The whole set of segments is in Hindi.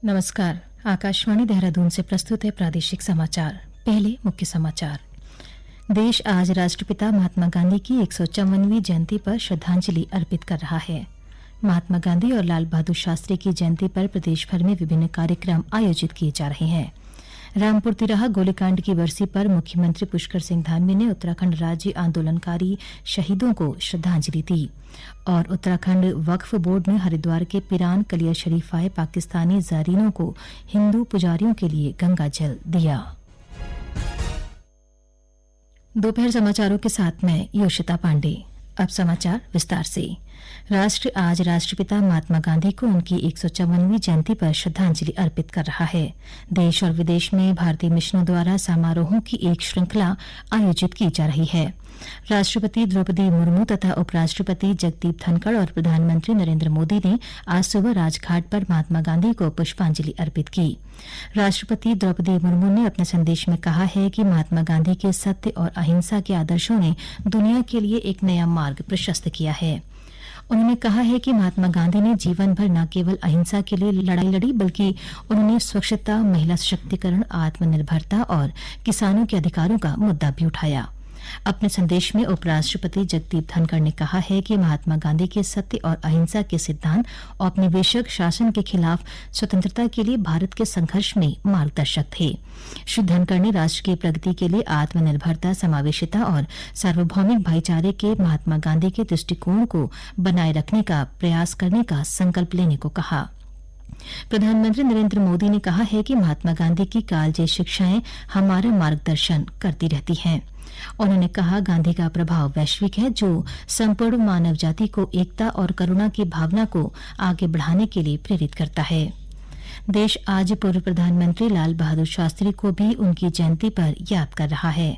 नमस्कार। आकाशवाणी देहरादून से प्रस्तुत है प्रादेशिक समाचार। पहले मुख्य समाचार। देश आज राष्ट्रपिता महात्मा गांधी की 154वीं जयंती पर श्रद्धांजलि अर्पित कर रहा है। महात्मा गांधी और लाल बहादुर शास्त्री की जयंती पर प्रदेश भर में विभिन्न कार्यक्रम आयोजित किए जा रहे हैं। रामपुर तिराहा गोलीकांड की बरसी पर मुख्यमंत्री पुष्कर सिंह धामी ने उत्तराखंड राज्य आंदोलनकारी शहीदों को श्रद्धांजलि दी और उत्तराखंड वक्फ बोर्ड ने हरिद्वार के पिरान कलिया शरीफ आए पाकिस्तानी ज़ायरीनों को हिंदू पुजारियों के लिए गंगा जल दिया। दोपहर समाचारों के साथ मैं योशिता पांडे। अब समाचार विस्तार से। राष्ट्र आज राष्ट्रपिता महात्मा गांधी को उनकी 154वीं जयंती पर श्रद्धांजलि अर्पित कर रहा है। देश और विदेश में भारतीय मिशनों द्वारा समारोहों की एक श्रृंखला आयोजित की जा रही है। राष्ट्रपति द्रौपदी मुर्मू तथा उपराष्ट्रपति जगदीप धनखड़ और प्रधानमंत्री नरेंद्र मोदी ने आज सुबह राजघाट पर महात्मा गांधी को पुष्पांजलि अर्पित की। राष्ट्रपति द्रौपदी मुर्मू ने अपने संदेश में कहा है कि महात्मा गांधी के सत्य और अहिंसा के आदर्शों ने दुनिया के लिए एक नया मार्ग प्रशस्त किया है। उन्होंने कहा है कि महात्मा गांधी ने जीवन भर न केवल अहिंसा के लिए लड़ाई लड़ी, बल्कि उन्होंने स्वच्छता, महिला सशक्तिकरण, आत्मनिर्भरता और किसानों के अधिकारों का मुद्दा भी उठाया। अपने संदेश में उपराष्ट्रपति जगदीप धनखड़ ने कहा है कि महात्मा गांधी के सत्य और अहिंसा के सिद्धांत औपनिवेशिक शासन के खिलाफ स्वतंत्रता के लिए भारत के संघर्ष में मार्गदर्शक थे। श्री धनखड़ ने राष्ट्र की प्रगति के लिए आत्मनिर्भरता, समावेशिता और सार्वभौमिक भाईचारे के महात्मा गांधी के दृष्टिकोण को बनाए रखने का प्रयास करने का संकल्प लेने को कहा। प्रधानमंत्री नरेंद्र मोदी ने कहा है कि महात्मा गांधी की कालजयी शिक्षाएं हमारा मार्गदर्शन करती रहती हैं। उन्होंने कहा, गांधी का प्रभाव वैश्विक है, जो संपूर्ण मानव जाति को एकता और करुणा की भावना को आगे बढ़ाने के लिए प्रेरित करता है। देश आज पूर्व प्रधानमंत्री लाल बहादुर शास्त्री को भी उनकी जयंती पर याद कर रहा है।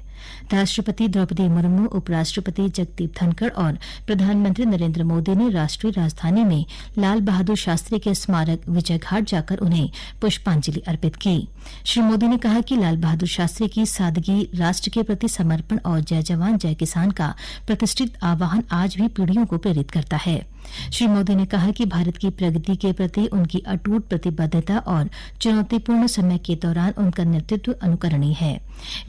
राष्ट्रपति द्रौपदी मुर्मू, उपराष्ट्रपति जगदीप धनखड़ और प्रधानमंत्री नरेंद्र मोदी ने राष्ट्रीय राजधानी में लाल बहादुर शास्त्री के स्मारक विजय घाट जाकर उन्हें पुष्पांजलि अर्पित की। श्री मोदी ने कहा कि लाल बहादुर शास्त्री की सादगी, राष्ट्र के प्रति समर्पण और जय जवान जय किसान का प्रतिष्ठित आह्वान आज भी पीढ़ियों को प्रेरित करता है। श्री मोदी ने कहा कि भारत की प्रगति के प्रति उनकी अटूट प्रतिबद्धता और चुनौतीपूर्ण समय के दौरान उनका नेतृत्व अनुकरणीय है।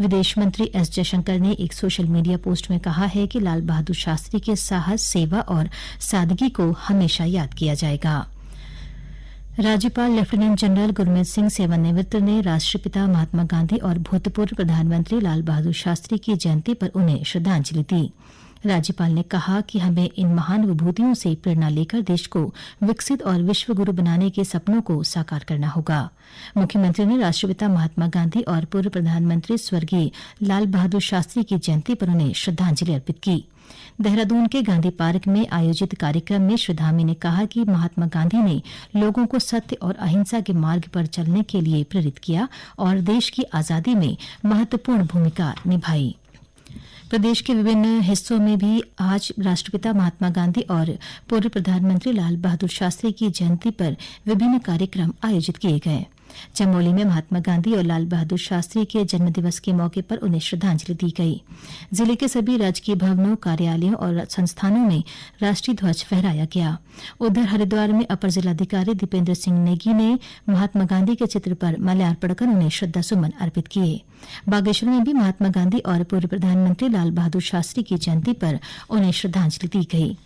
विदेश मंत्री एस जयशंकर ने एक सोशल मीडिया पोस्ट में कहा है कि लाल बहादुर शास्त्री के साहस, सेवा और सादगी को हमेशा याद किया जाएगा। राज्यपाल लेफ्टिनेंट जनरल गुरमीत सिंह सेवानिवृत्त ने राष्ट्रपिता महात्मा गांधी और भूतपूर्व प्रधानमंत्री लाल बहादुर शास्त्री की जयंती पर उन्हें श्रद्धांजलि दी। राज्यपाल ने कहा कि हमें इन महान विभूतियों से प्रेरणा लेकर देश को विकसित और विश्व गुरु बनाने के सपनों को साकार करना होगा। मुख्यमंत्री ने राष्ट्रपिता महात्मा गांधी और पूर्व प्रधानमंत्री स्वर्गीय लाल बहादुर शास्त्री की जयंती पर उन्हें श्रद्धांजलि अर्पित की। देहरादून के गांधी पार्क में आयोजित कार्यक्रम में श्री धामी ने कहा कि महात्मा गांधी ने लोगों को सत्य और अहिंसा के मार्ग पर चलने के लिए प्रेरित किया और देश की आजादी में महत्वपूर्ण भूमिका निभाई। प्रदेश के विभिन्न हिस्सों में भी आज राष्ट्रपिता महात्मा गांधी और पूर्व प्रधानमंत्री लाल बहादुर शास्त्री की जयंती पर विभिन्न कार्यक्रम आयोजित किए गए। चमोली में महात्मा गांधी और लाल बहादुर शास्त्री के जन्मदिवस के मौके पर उन्हें श्रद्धांजलि दी गई। जिले के सभी राजकीय भवनों, कार्यालयों और संस्थानों में राष्ट्रीय ध्वज फहराया गया। उधर हरिद्वार में अपर जिलाधिकारी दीपेंद्र सिंह नेगी ने महात्मा गांधी के चित्र पर माल्यार्पण कर उन्हें श्रद्धासुमन अर्पित किए। बागेश्वर में भी महात्मा गांधी और पूर्व प्रधानमंत्री लाल बहादुर शास्त्री की जयंती पर उन्हें श्रद्धांजलि दी गई।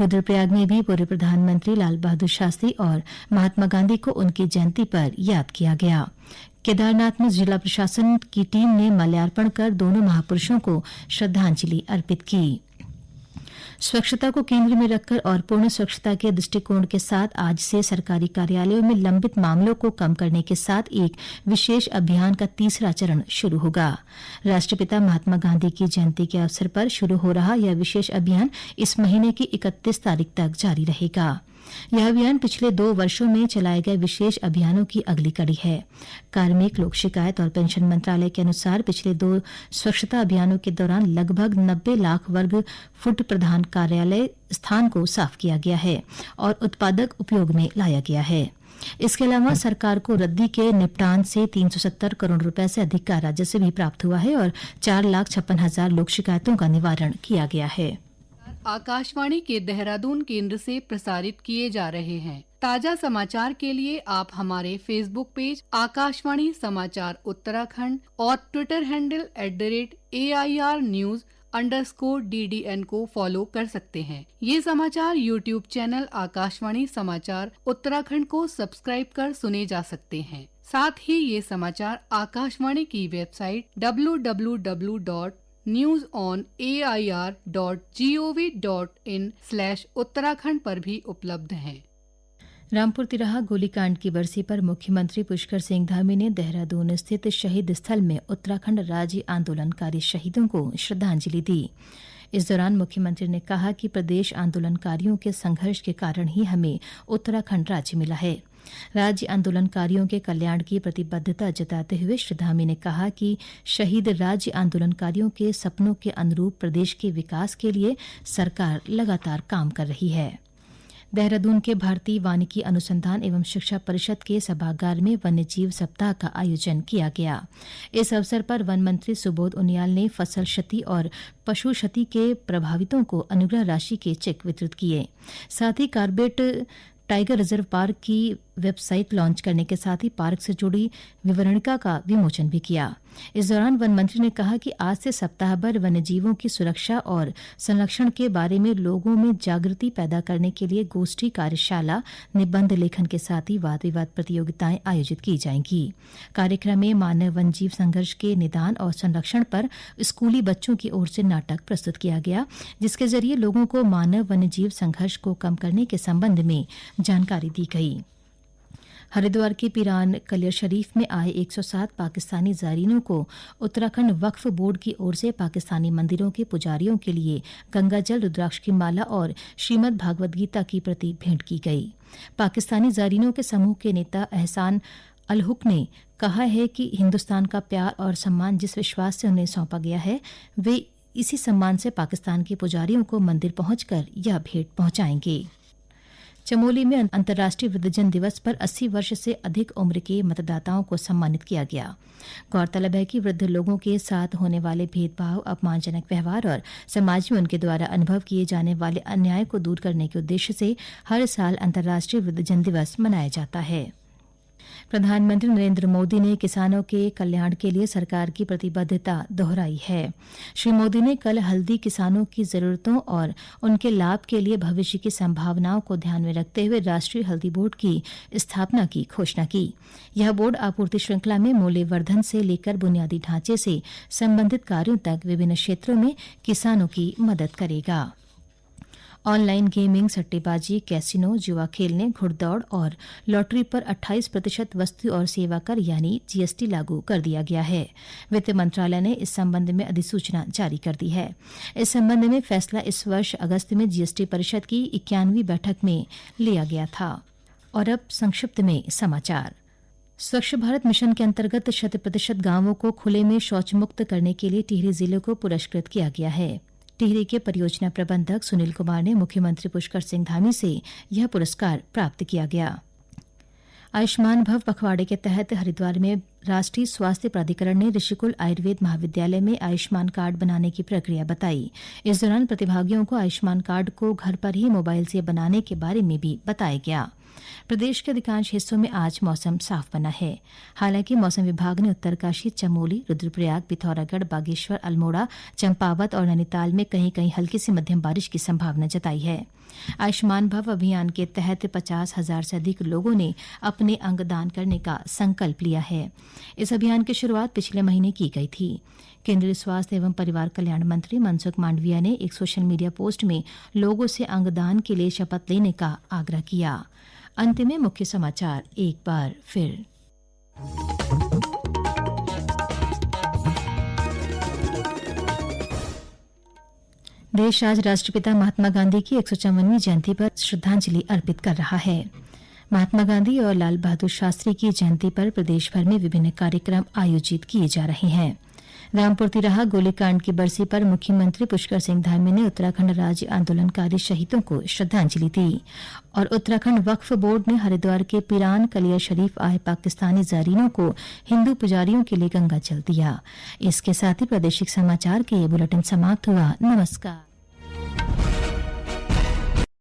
रुद्रप्रयाग में भी पूर्व प्रधानमंत्री लाल बहादुर शास्त्री और महात्मा गांधी को उनकी जयंती पर याद किया गया। केदारनाथ में जिला प्रशासन की टीम ने माल्यार्पण कर दोनों महापुरुषों को श्रद्धांजलि अर्पित की। स्वच्छता को केंद्र में रखकर और पूर्ण स्वच्छता के दृष्टिकोण के साथ आज से सरकारी कार्यालयों में लंबित मामलों को कम करने के साथ एक विशेष अभियान का तीसरा चरण शुरू होगा। राष्ट्रपिता महात्मा गांधी की जयंती के अवसर पर शुरू हो रहा यह विशेष अभियान इस महीने की 31 तारीख तक जारी रहेगा। यह अभियान पिछले 2 वर्षों में चलाए गए विशेष अभियानों की अगली कड़ी है। कार्मिक, लोक शिकायत और पेंशन मंत्रालय के अनुसार पिछले 2 स्वच्छता अभियानों के दौरान लगभग 90 लाख वर्ग फुट प्रधान कार्यालय स्थान को साफ किया गया है और उत्पादक उपयोग में लाया गया है। इसके अलावा सरकार को रद्दी के निपटान से 370 करोड़ रुपए से अधिक का राजस्व भी प्राप्त हुआ है और 4,56,000 लोक शिकायतों का निवारण किया गया है। आकाशवाणी के देहरादून केंद्र से प्रसारित किए जा रहे हैं। ताजा समाचार के लिए आप हमारे फेसबुक पेज आकाशवाणी समाचार उत्तराखंड और ट्विटर हैंडल @AIRnews_DDN को फॉलो कर सकते हैं। ये समाचार यूट्यूब चैनल आकाशवाणी समाचार उत्तराखंड को सब्सक्राइब कर सुने जा सकते हैं। साथ ही ये समाचार आकाशवाणी की वेबसाइट www.newsonair.gov.in/उत्तराखंड पर भी उपलब्ध हैं। रामपुर तिराहा गोलीकांड की बरसी पर मुख्यमंत्री पुष्कर सिंह धामी ने देहरादून स्थित शहीद स्थल में उत्तराखंड राज्य आंदोलनकारी शहीदों को श्रद्धांजलि दी। इस दौरान मुख्यमंत्री ने कहा कि प्रदेश आंदोलनकारियों के संघर्ष के कारण ही हमें उत्तराखंड राज्य मिला है। राज्य आंदोलनकारियों के कल्याण की प्रतिबद्धता जताते हुए श्री धामी ने कहा कि शहीद राज्य आंदोलनकारियों के सपनों के अनुरूप प्रदेश के विकास के लिए सरकार लगातार काम कर रही है। देहरादून के भारतीय वानिकी अनुसंधान एवं शिक्षा परिषद के सभागार में वन्यजीव सप्ताह का आयोजन किया गया। इस अवसर पर वन मंत्री सुबोध उनियाल ने फसल क्षति और पशु क्षति के प्रभावितों को अनुग्रह राशि के चेक वितरित किए। साथ ही कार्बेट टाइगर रिजर्व पार्क की वेबसाइट लॉन्च करने के साथ ही पार्क से जुड़ी विवरणिका का विमोचन भी किया। इस दौरान वन मंत्री ने कहा कि आज से सप्ताह भर वन्यजीवों की सुरक्षा और संरक्षण के बारे में लोगों में जागृति पैदा करने के लिए गोष्ठी, कार्यशाला, निबंध लेखन के साथ ही वाद विवाद प्रतियोगिताएं आयोजित की जाएंगी। कार्यक्रम में मानव वन्यजीव संघर्ष के निदान और संरक्षण पर स्कूली बच्चों की ओर से नाटक प्रस्तुत किया गया, जिसके जरिए लोगों को मानव वन्यजीव संघर्ष को कम करने के संबंध में जानकारी दी गई। हरिद्वार के पिरान कलियर शरीफ में आए 107 पाकिस्तानी ज़ायरीनों को उत्तराखंड वक्फ बोर्ड की ओर से पाकिस्तानी मंदिरों के पुजारियों के लिए गंगाजल, रुद्राक्ष की माला और श्रीमद् भागवत गीता की प्रति भेंट की गई। पाकिस्तानी ज़ायरीनों के समूह के नेता एहसान अल हुक ने कहा है कि हिंदुस्तान का प्यार और सम्मान जिस विश्वास से उन्हें सौंपा गया है, वे इसी सम्मान से पाकिस्तान के पुजारियों को मंदिर पहुंचकर यह भेंट पहुंचाएंगे। चमोली में अंतर्राष्ट्रीय वृद्धजन दिवस पर 80 वर्ष से अधिक उम्र के मतदाताओं को सम्मानित किया गया। गौरतलब है कि वृद्ध लोगों के साथ होने वाले भेदभाव, अपमानजनक व्यवहार और समाज में उनके द्वारा अनुभव किए जाने वाले अन्याय को दूर करने के उद्देश्य से हर साल अंतर्राष्ट्रीय वृद्धजन दिवस मनाया जाता है। प्रधानमंत्री नरेंद्र मोदी ने किसानों के कल्याण के लिए सरकार की प्रतिबद्धता दोहराई है। श्री मोदी ने कल हल्दी किसानों की जरूरतों और उनके लाभ के लिए भविष्य की संभावनाओं को ध्यान में रखते हुए राष्ट्रीय हल्दी बोर्ड की स्थापना की घोषणा की। यह बोर्ड आपूर्ति श्रृंखला में मूल्यवर्धन से लेकर बुनियादी ढांचे से संबंधित कार्यों तक विभिन्न क्षेत्रों में किसानों की मदद करेगा। ऑनलाइन गेमिंग, सट्टेबाजी, कैसीनो, जुआ खेलने, घुड़दौड़ और लॉटरी पर 28% वस्तु और सेवा कर यानी जीएसटी लागू कर दिया गया है। वित्त मंत्रालय ने इस संबंध में अधिसूचना जारी कर दी है। इस संबंध में फैसला इस वर्ष अगस्त में जीएसटी परिषद की 91वीं बैठक में लिया गया था। और अब संक्षिप्त में समाचार। स्वच्छ भारत मिशन के अंतर्गत 100% गांवों को खुले में शौच मुक्त करने के लिए टिहरी जिले को पुरस्कृत किया गया है। टिहरी के परियोजना प्रबंधक सुनील कुमार ने मुख्यमंत्री पुष्कर सिंह धामी से यह पुरस्कार प्राप्त किया गया। आयुष्मान भव पखवाड़े के तहत हरिद्वार में राष्ट्रीय स्वास्थ्य प्राधिकरण ने ऋषिकुल आयुर्वेद महाविद्यालय में आयुष्मान कार्ड बनाने की प्रक्रिया बताई। इस दौरान प्रतिभागियों को आयुष्मान कार्ड को घर पर ही मोबाइल से बनाने के बारे में भी बताया गया। प्रदेश के अधिकांश हिस्सों में आज मौसम साफ बना है। हालांकि मौसम विभाग ने उत्तरकाशी, चमोली, रुद्रप्रयाग, पिथौरागढ़, बागेश्वर, अल्मोड़ा, चंपावत और नैनीताल में कहीं कहीं हल्की से मध्यम बारिश की संभावना जताई है। आयुष्मान भव अभियान के तहत 50,000 से अधिक लोगों ने अपने अंग दान करने का संकल्प लिया है। इस अभियान की शुरुआत पिछले महीने की गई थी। केंद्रीय स्वास्थ्य एवं परिवार कल्याण मंत्री मनसुख मांडविया ने एक सोशल मीडिया पोस्ट में लोगों से अंगदान के लिए शपथ लेने का आग्रह किया। अंत में मुख्य समाचार एक बार फिर। देश आज राष्ट्रपिता महात्मा गांधी की 154वीं जयंती पर श्रद्धांजलि अर्पित कर रहा है। महात्मा गांधी और लाल बहादुर शास्त्री की जयंती पर प्रदेश भर में विभिन्न कार्यक्रम आयोजित किए जा रहे हैं। रामपुर तिराहा गोलीकांड की बरसी पर मुख्यमंत्री पुष्कर सिंह धामी ने उत्तराखंड राज्य आंदोलनकारी शहीदों को श्रद्धांजलि दी और उत्तराखंड वक्फ बोर्ड ने हरिद्वार के पिरान कलियर शरीफ आए पाकिस्तानी ज़ायरीनों को हिंदू पुजारियों के लिए गंगा जल दिया। इसके साथ ही प्रादेशिक समाचार के ये बुलेटिन समाप्त हुआ। नमस्कार।